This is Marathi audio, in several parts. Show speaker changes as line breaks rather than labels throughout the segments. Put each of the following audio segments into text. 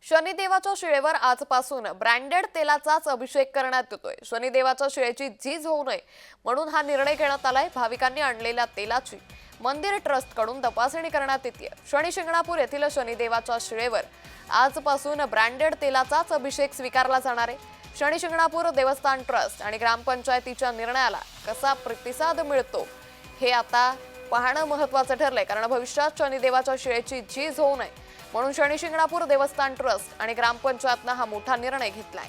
शनिदेवाच्या शिळेवर आजपासून ब्रँडेड तेलाचाच अभिषेक करण्यात येतोय। शनिदेवाच्या शिळेची झीज होऊ नये म्हणून हा निर्णय घेण्यात आलाय। भाविकांनी आणलेल्या तेलाची मंदिर ट्रस्ट कडून तपासणी करण्यात येते। शनी शिंगणापूर येथील शनिदेवाच्या शिळेवर आजपासून ब्रँडेड तेलाचाच अभिषेक स्वीकारला जाणार आहे। शनी शिंगणापूर देवस्थान ट्रस्ट आणि ग्रामपंचायतीच्या निर्णयाला कसा प्रतिसाद मिळतो हे आता पाहणं महत्त्वाचं ठरलंय, कारण भविष्यात शनिदेवाच्या शिळेची झीज होऊ नये म्हणून शनी शिंगणापूर देवस्थान ट्रस्ट आणि ग्रामपंचायतनं हा मोठा निर्णय घेतलाय।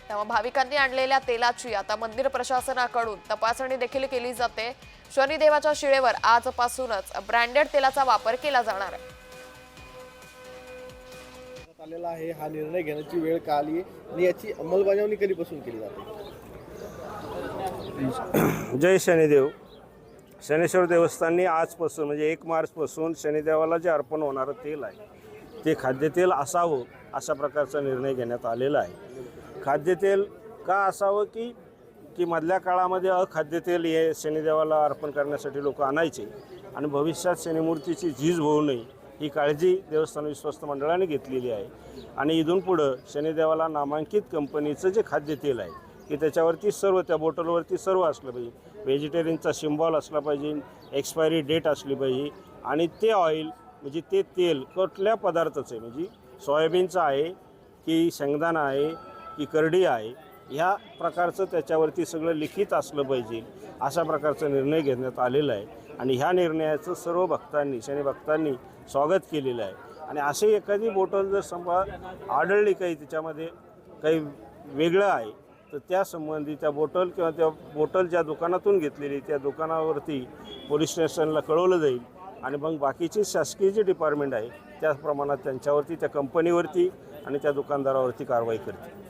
त्यामुळे भाविकांनी आणलेल्या तेलाची आता मंदिर प्रशासनाकडून तपासणी देखील केली जाते। शनिदेवाच्या शिळेवर आजपासूनच ब्रँडेड तेलाचा वापर केला जाणार आहे।
आलेला आहे हा निर्णय घेण्याची वेळ का आली आणि याची अंमलबजावणी कधीपासून केली जाते?
जय शनिदेव। शनेश्वर देवस्थाननी आजपासून म्हणजे 1 मार्चपासून शनिदेवाला जे अर्पण होणारं तेल आहे ते खाद्यतेल असावं अशा प्रकारचा निर्णय घेण्यात आलेला आहे। खाद्यतेल का असावं की मधल्या काळामध्ये अखाद्यतेल हे शनिदेवाला अर्पण करण्यासाठी लोक आणायचे आणि भविष्यात शनिमूर्तीची झीज होऊ नये ही काळजी देवस्थान विश्वस्त मंडळाने घेतलेली आहे। आणि इथून पुढं शनिदेवाला नामांकित कंपनीचं जे खाद्यतेल आहे की त्याच्यावरती सर्व त्या बॉटलवरती सर्व असलं पाहिजे, व्हेजिटेरियनचा सिम्बॉल असला पाहिजे, एक्सपायरी डेट असली पाहिजे आणि ते ऑइल म्हणजे ते तेल कुठल्या पदार्थाचं आहे, म्हणजे सोयाबीनचं आहे की शेंगदाणा आहे की करडी आहे, ह्या प्रकारचं त्याच्यावरती सगळं लिखित असलं पाहिजे अशा प्रकारचा निर्णय घेण्यात आलेला आहे। आणि ह्या निर्णयाचं सर्व भक्तांनी शनी भक्तांनी स्वागत केलेलं आहे। आणि अशी एखादी बॉटल जर समजा आढळली काही त्याच्यामध्ये काही वेगळं आहे तर त्या संबंधी त्या बॉटल किंवा त्या बॉटल ज्या दुकानातून घेतलेली त्या दुकानावरती पोलीस स्टेशनला कळवलं जाईल आणि मग बाकीची शासकीय जे डिपार्टमेंट आहे त्याच प्रमाणात त्यांच्यावरती त्या कंपनीवरती आणि त्या दुकानदारावरती कारवाई करतील।